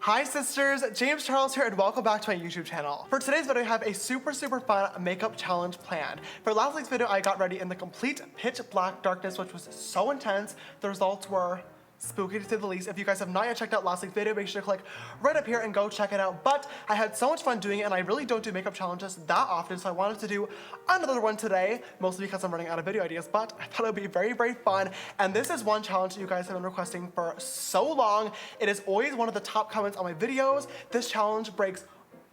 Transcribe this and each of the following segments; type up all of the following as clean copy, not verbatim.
Hi sisters, James Charles here and welcome back to my YouTube channel. For today's video I have a super fun makeup challenge planned. For last week's video I got ready in the complete pitch black darkness, which was so intense. The results were spooky to say the least. If you guys have not yet checked out last week's video, make sure to click right up here and go check it out. But I had so much fun doing it and I really don't do makeup challenges that often, so I wanted to do another one today, mostly because I'm running out of video ideas, but I thought it would be very fun. And this is one challenge that you guys have been requesting for so long. It is always one of the top comments on my videos. This challenge breaks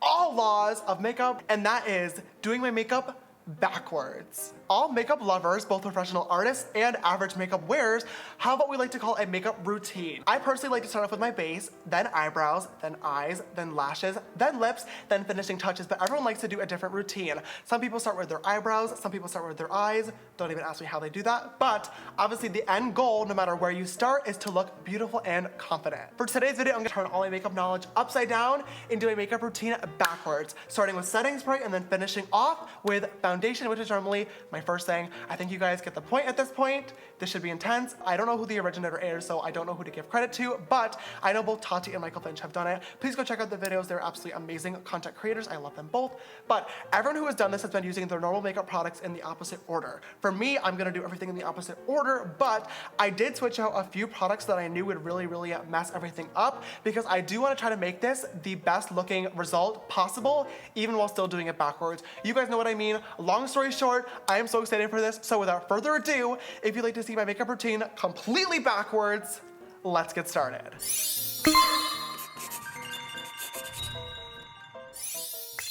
all laws of makeup, and that is doing my makeup backwards. All makeup lovers, both professional artists and average makeup wearers, have what we like to call a makeup routine. I personally like to start off with my base, then eyebrows, then eyes, then lashes, then lips, then finishing touches, but everyone likes to do a different routine. Some people start with their eyebrows, some people start with their eyes. Don't even ask me how they do that, but obviously the end goal, no matter where you start, is to look beautiful and confident. For today's video, I'm gonna turn all my makeup knowledge upside down and do a makeup routine backwards, starting with setting spray and then finishing off with foundation, which is normally my first thing. I think you guys get the point at this point. This should be intense. I don't know who the originator is, so I don't know who to give credit to, but I know both Tati and Michael Finch have done it. Please go check out the videos. They're absolutely amazing content creators. I love them both. But everyone who has done this has been using their normal makeup products in the opposite order. For me, I'm gonna do everything in the opposite order, but I did switch out a few products that I knew would really mess everything up, because I do wanna try to make this the best looking result possible, even while still doing it backwards. You guys know what I mean. Long story short, I am so excited for this. So without further ado, if you'd like to see my makeup routine completely backwards, let's get started.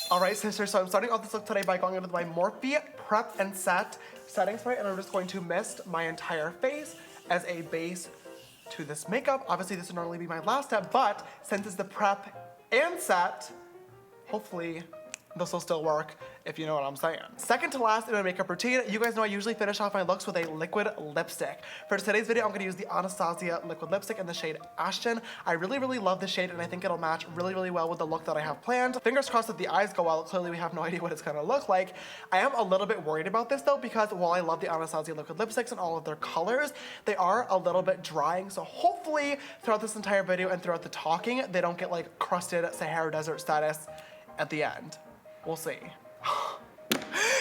All right, sisters, so I'm starting off this look today by going in with my Morphe Prep and Set setting spray, and I'm just going to mist my entire face as a base to this makeup. Obviously, this would normally be my last step, but since it's the prep and set, hopefully this will still work, if you know what I'm saying. Second to last in my makeup routine, you guys know I usually finish off my looks with a liquid lipstick. For today's video, I'm gonna use the Anastasia liquid lipstick in the shade Ashton. I really love this shade, and I think it'll match really well with the look that I have planned. Fingers crossed that the eyes go well. Clearly, we have no idea what it's gonna look like. I am a little bit worried about this though, because while I love the Anastasia liquid lipsticks and all of their colors, they are a little bit drying. So hopefully, throughout this entire video and throughout the talking, they don't get like crusted Sahara Desert status at the end. We'll see.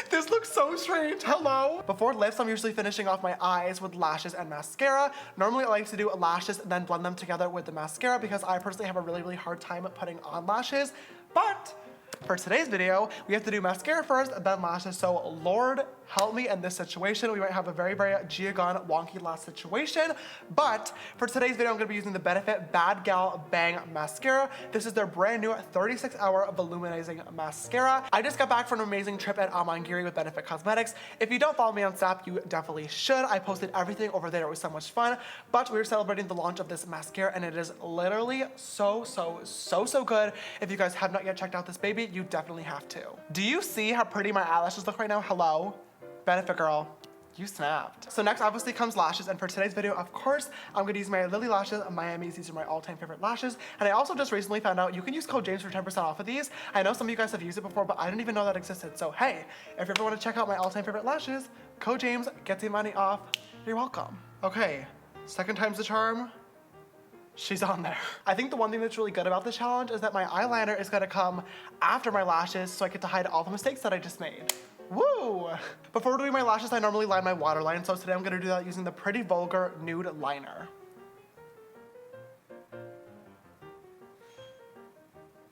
This looks so strange, hello? Before lips, I'm usually finishing off my eyes with lashes and mascara. Normally I like to do lashes and then blend them together with the mascara, because I personally have a really hard time putting on lashes. But for today's video, we have to do mascara first, then lashes. So Lord help me in this situation. We might have a very Giagon wonky last situation. But for today's video, I'm gonna be using the Benefit Bad Gal Bang Mascara. This is their brand new 36-hour volumizing mascara. I just got back from an amazing trip at Amangiri with Benefit Cosmetics. If you don't follow me on Snap, you definitely should. I posted everything over there. It was so much fun. But we were celebrating the launch of this mascara, and it is literally so good. If you guys have not yet checked out this baby, you definitely have to. Do you see how pretty my eyelashes look right now? Hello? Benefit girl, you snapped. So next obviously comes lashes, and for today's video, of course, I'm gonna use my Lily Lashes Miami's. These are my all-time favorite lashes. And I also just recently found out you can use code James for 10% off of these. I know some of you guys have used it before, but I didn't even know that existed. So hey, if you ever wanna check out my all-time favorite lashes, code James, get the money off. You're welcome. Okay, second time's the charm. She's on there. I think the one thing that's really good about this challenge is that my eyeliner is gonna come after my lashes, so I get to hide all the mistakes that I just made. Woo! Before doing my lashes, I normally line my waterline, so today I'm gonna do that using the Pretty Vulgar Nude Liner.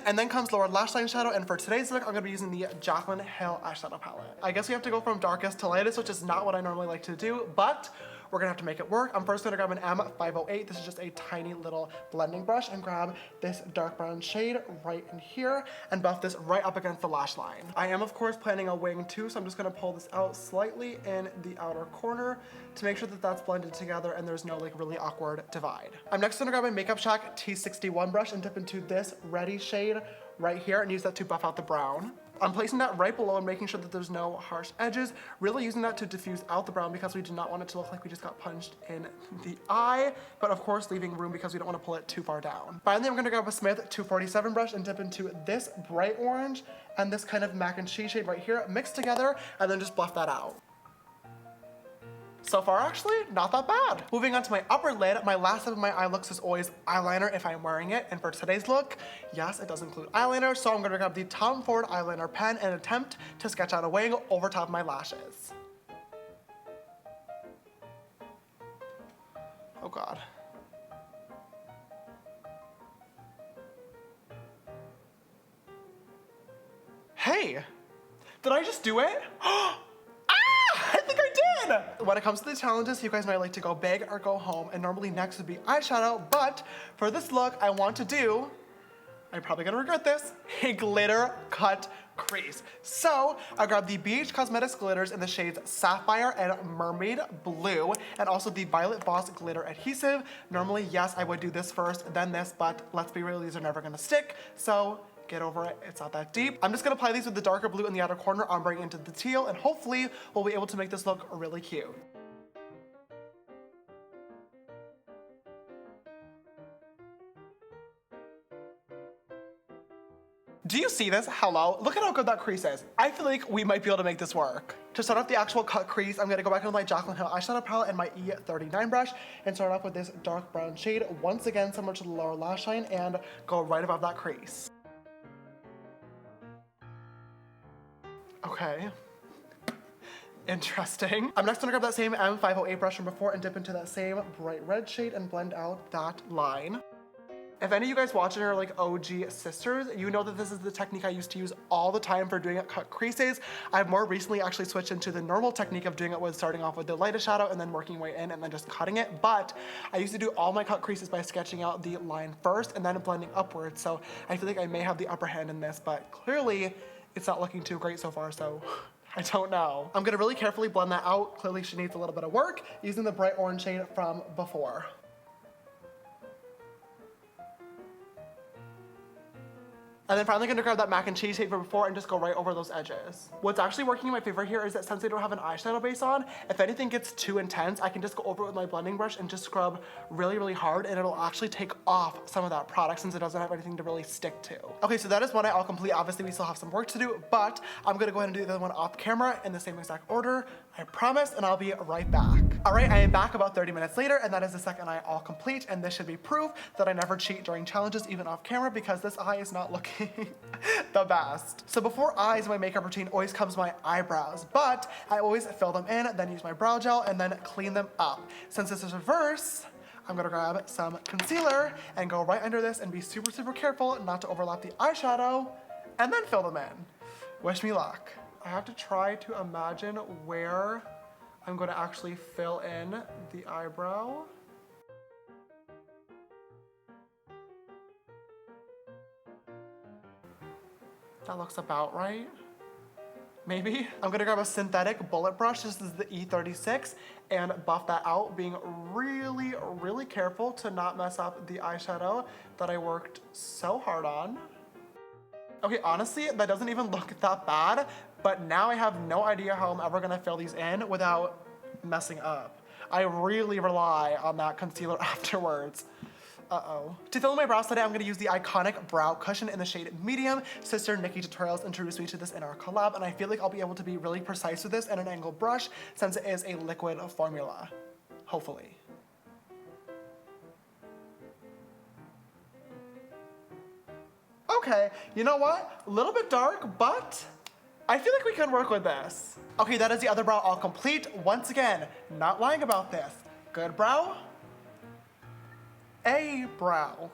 And then comes Lower Lash Line Shadow, and for today's look, I'm gonna be using the Jaclyn Hill eyeshadow palette. I guess we have to go from darkest to lightest, which is not what I normally like to do, but we're gonna have to make it work. I'm first gonna grab an M508. This is just a tiny little blending brush, and grab this dark brown shade right in here and buff this right up against the lash line. I am of course planning a wing too, so I'm just gonna pull this out slightly in the outer corner to make sure that that's blended together and there's no like really awkward divide. I'm next gonna grab my Makeup Shack T61 brush and dip into this Ready shade right here and use that to buff out the brown. I'm placing that right below and making sure that there's no harsh edges, really using that to diffuse out the brown, because we do not want it to look like we just got punched in the eye, but of course leaving room because we don't want to pull it too far down. Finally, I'm gonna grab a Smith 247 brush and dip into this bright orange and this kind of mac and cheese shade right here, mixed together, and then just buff that out. So far, actually, not that bad. Moving on to my upper lid, my last step of my eye looks is always eyeliner if I'm wearing it. And for today's look, yes, it does include eyeliner. So I'm gonna grab the Tom Ford eyeliner pen and attempt to sketch out a wing over top of my lashes. Oh God. Hey, did I just do it? I think I did! When it comes to the challenges, you guys might like to go big or go home, and normally next would be eyeshadow, but for this look, I want to do, I'm probably gonna regret this, a glitter cut crease. So I grabbed the BH Cosmetics glitters in the shades Sapphire and Mermaid Blue, and also the Violet Voss glitter adhesive. Normally, yes, I would do this first, then this, but let's be real, these are never gonna stick, so get over it, it's not that deep. I'm just gonna apply these with the darker blue in the outer corner, ombreing into the teal, and hopefully we'll be able to make this look really cute. Do you see this? Hello? Look at how good that crease is. I feel like we might be able to make this work. To start off the actual cut crease, I'm gonna go back into my Jaclyn Hill eyeshadow palette and my E39 brush and start off with this dark brown shade, once again similar to the lower lash line, and go right above that crease. Okay. Interesting. I'm next gonna grab that same M508 brush from before and dip into that same bright red shade and blend out that line. If any of you guys watching are like OG sisters, you know that this is the technique I used to use all the time for doing cut creases. I've more recently actually switched into the normal technique of doing it with starting off with the lightest shadow and then working your way in and then just cutting it. But I used to do all my cut creases by sketching out the line first and then blending upwards. So I feel like I may have the upper hand in this, but clearly it's not looking too great so far, so I don't know. I'm gonna really carefully blend that out. Clearly she needs a little bit of work using the bright orange shade from before. And then finally gonna grab that mac and cheese shade from before and just go right over those edges. What's actually working in my favor here is that since I don't have an eyeshadow base on, if anything gets too intense, I can just go over it with my blending brush and just scrub really, really hard, and it'll actually take off some of that product since it doesn't have anything to really stick to. Okay, so that is one eye all complete. Obviously we still have some work to do, but I'm gonna go ahead and do the other one off camera in the same exact order, I promise, and I'll be right back. All right, I am back about 30 minutes later, and that is the second eye all complete, and this should be proof that I never cheat during challenges, even off camera, because this eye is not looking the best. So before eyes in my makeup routine always comes my eyebrows, but I always fill them in, then use my brow gel, and then clean them up. Since this is reverse, I'm gonna grab some concealer and go right under this and be super, super careful not to overlap the eyeshadow, and then fill them in. Wish me luck. I have to try to imagine where I'm gonna actually fill in the eyebrow. That looks about right. Maybe. I'm gonna grab a synthetic bullet brush. This is the E36 and buff that out, being really, really careful to not mess up the eyeshadow that I worked so hard on. Okay, honestly, that doesn't even look that bad, but now I have no idea how I'm ever gonna fill these in without messing up. I really rely on that concealer afterwards. Uh-oh. To fill in my brows today, I'm gonna use the iconic brow cushion in the shade medium. Sister Nikki Tutorials introduced me to this in our collab, and I feel like I'll be able to be really precise with this in an angled brush since it is a liquid formula. Hopefully. Okay, you know what? A little bit dark, but I feel like we can work with this. Okay, that is the other brow all complete. Once again, not lying about this. Good brow. A brow.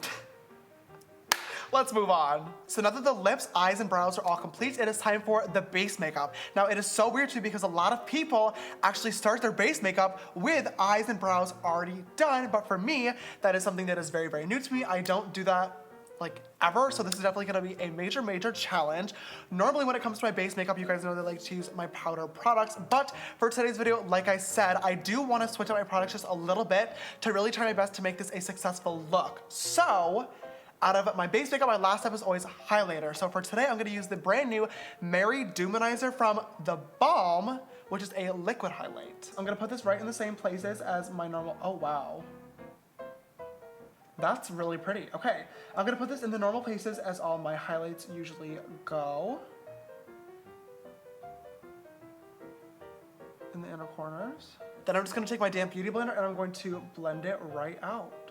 Let's move on. So now that the lips, eyes, and brows are all complete, it is time for the base makeup. Now it is so weird too because a lot of people actually start their base makeup with eyes and brows already done, but for me, that is something that is very, very new to me. I don't do that like ever, so this is definitely gonna be a major, major challenge. Normally when it comes to my base makeup, you guys know that I like to use my powder products, but for today's video, like I said, I do wanna switch up my products just a little bit to really try my best to make this a successful look. So, out of my base makeup, my last step is always highlighter. So for today, I'm gonna use the brand new Mary Duminizer from The Balm, which is a liquid highlight. I'm gonna put this right in the same places as my normal, oh wow. That's really pretty. Okay, I'm gonna put this in the normal places as all my highlights usually go. in the inner corners. Then I'm just gonna take my damp beauty blender and I'm going to blend it right out.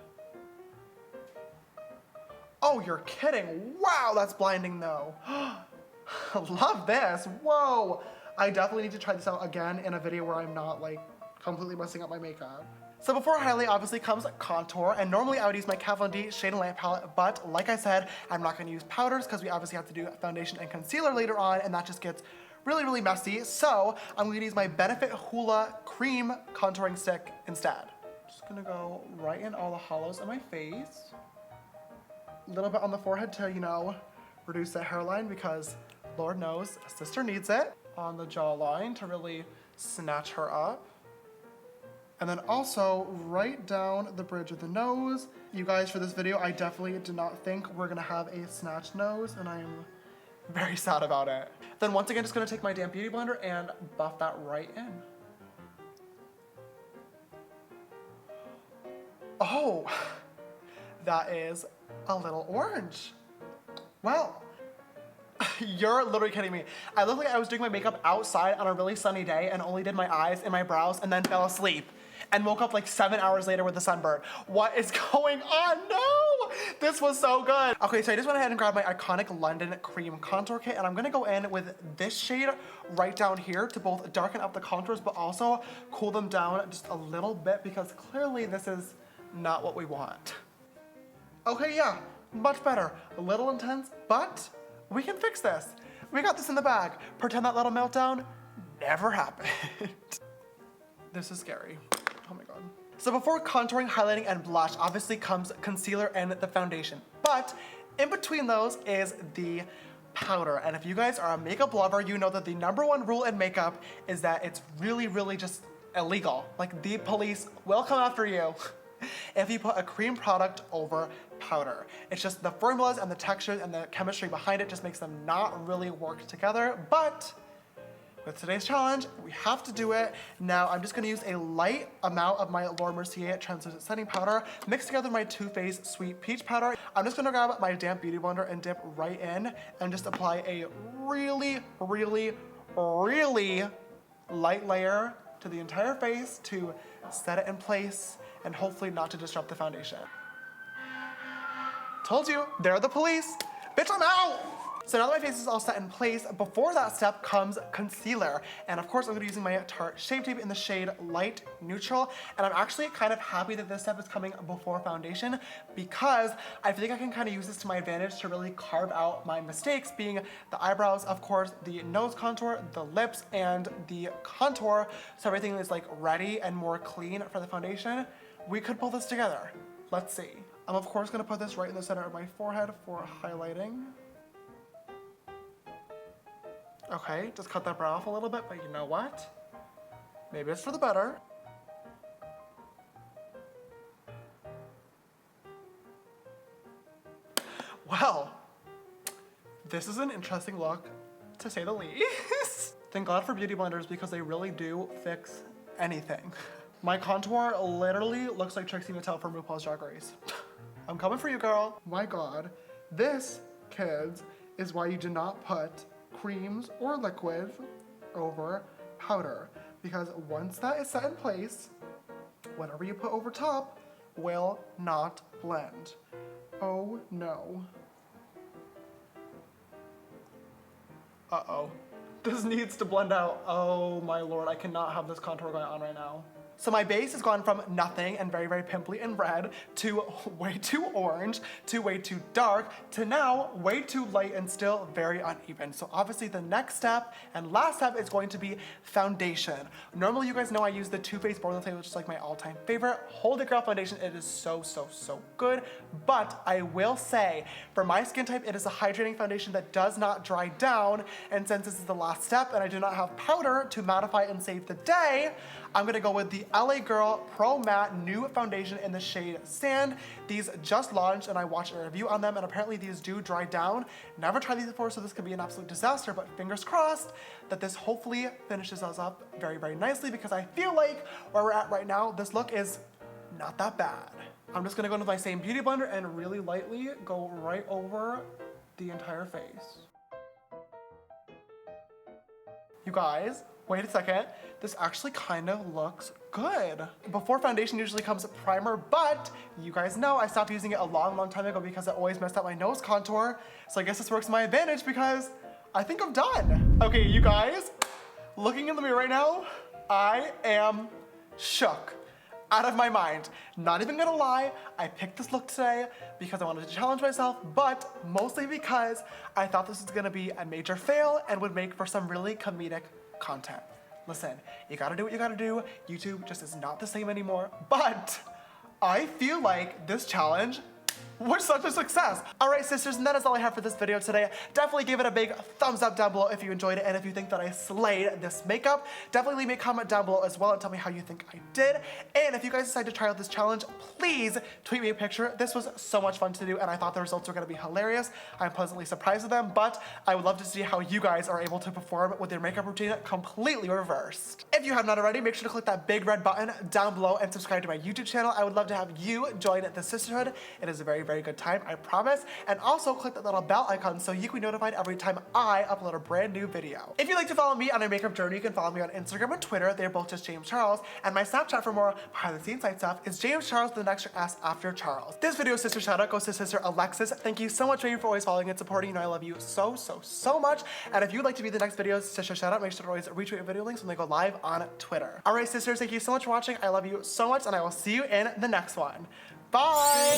Oh, you're kidding. Wow, that's blinding though. Love this, whoa. I definitely need to try this out again in a video where I'm not like completely messing up my makeup. So before highlight obviously comes contour, and normally I would use my Kat Von D Shade and Light palette, but like I said, I'm not gonna use powders because we obviously have to do foundation and concealer later on, and that just gets really, really messy. So I'm gonna use my Benefit Hoola Cream Contouring Stick instead. Just gonna go right in all the hollows of my face. A little bit on the forehead to, you know, reduce that hairline because Lord knows sister needs it. On the jawline to really snatch her up. And then also right down the bridge of the nose. You guys, for this video, I definitely did not think we're gonna have a snatched nose, and I'm very sad about it. Then once again, just gonna take my damp beauty blender and buff that right in. Oh, that is a little orange. Well, you're literally kidding me. I looked like I was doing my makeup outside on a really sunny day and only did my eyes and my brows and then fell asleep and woke up like 7 hours later with a sunburn. What is going on? No! This was so good. Okay, so I just went ahead and grabbed my iconic London Cream Contour Kit, and I'm gonna go in with this shade right down here to both darken up the contours but also cool them down just a little bit because clearly this is not what we want. Okay, yeah, much better. A little intense, but we can fix this. We got this in the bag. Pretend that little meltdown never happened. This is scary. Oh my God. So before contouring, highlighting, and blush, obviously comes concealer and the foundation. But in between those is the powder. And if you guys are a makeup lover, you know that the #1 rule in makeup is that it's really, really just illegal. Like the police will come after you if you put a cream product over powder. It's just the formulas and the textures and the chemistry behind it just makes them not really work together. But with today's challenge, we have to do it. Now I'm just gonna use a light amount of my Laura Mercier translucent setting powder, mix together my Too Faced Sweet Peach powder. I'm just gonna grab my damp beauty blender and dip right in and just apply a really, really, really light layer to the entire face to set it in place and hopefully not to disrupt the foundation. Told you, they're the police. Bitch, I'm out! So now that my face is all set in place, before that step comes concealer. And of course, I'm gonna be using my Tarte Shape Tape in the shade Light Neutral. And I'm actually kind of happy that this step is coming before foundation because I think I can kind of use this to my advantage to really carve out my mistakes, being the eyebrows, of course, the nose contour, the lips, and the contour. So everything is like ready and more clean for the foundation. We could pull this together. Let's see. I'm of course gonna put this right in the center of my forehead for highlighting. Okay, just cut that brow off a little bit, but you know what? Maybe it's for the better. Well, this is an interesting look, to say the least. Thank God for beauty blenders because they really do fix anything. My contour literally looks like Trixie Mattel from RuPaul's Drag Race. I'm coming for you, girl. My God, this, kids, is why you do not put creams or liquids over powder, because once that is set in place, whatever you put over top will not blend. Oh no. Uh-oh. This needs to blend out. Oh my Lord, I cannot have this contour going on right now. So my base has gone from nothing and very, very pimply and red to way too orange to way too dark to now way too light and still very uneven. So obviously the next step and last step is going to be foundation. Normally you guys know I use the Too Faced Born This Way, which is like my all-time favorite. Hold It Girl foundation. It is so, so, so good. But I will say for my skin type, it is a hydrating foundation that does not dry down. And since this is the last step and I do not have powder to mattify and save the day, I'm gonna go with the LA Girl Pro Matte Nude Foundation in the shade Sand. These just launched and I watched a review on them and apparently these do dry down. Never tried these before, so this could be an absolute disaster, but fingers crossed that this hopefully finishes us up very, very nicely because I feel like where we're at right now, this look is not that bad. I'm just gonna go into my same beauty blender and really lightly go right over the entire face. You guys, wait a second. This actually kind of looks good. Before foundation usually comes primer, but you guys know I stopped using it a long time ago because it always messed up my nose contour. So I guess this works to my advantage because I think I'm done. Okay, you guys, looking in the mirror right now, I am shook. Out of my mind. Not even gonna lie, I picked this look today because I wanted to challenge myself, but mostly because I thought this was gonna be a major fail and would make for some really comedic content. Listen, you gotta do what you gotta do. YouTube just is not the same anymore, but I feel like this challenge was such a success. All right, sisters, and that is all I have for this video today. Definitely give it a big thumbs up down below if you enjoyed it, and if you think that I slayed this makeup, definitely leave me a comment down below as well and tell me how you think I did. And if you guys decide to try out this challenge, please tweet me a picture. This was so much fun to do, and I thought the results were gonna be hilarious. I'm pleasantly surprised with them, but I would love to see how you guys are able to perform with your makeup routine completely reversed. If you have not already, make sure to click that big red button down below and subscribe to my YouTube channel. I would love to have you join the sisterhood. It is a very good time, I promise. And also click that little bell icon so you can be notified every time I upload a brand new video. If you'd like to follow me on my makeup journey, you can follow me on Instagram and Twitter. They're both just James Charles. And my Snapchat for more behind the scenes side stuff is James Charles with an extra S after Charles. This video's sister shout out goes to sister Alexis. Thank you so much, baby, for always following and supporting. You know I love you so much. And if you'd like to be the next video's sister shout out, make sure to always retweet your video links when they go live on Twitter. All right, sisters, thank you so much for watching. I love you so much, and I will see you in the next one. Bye!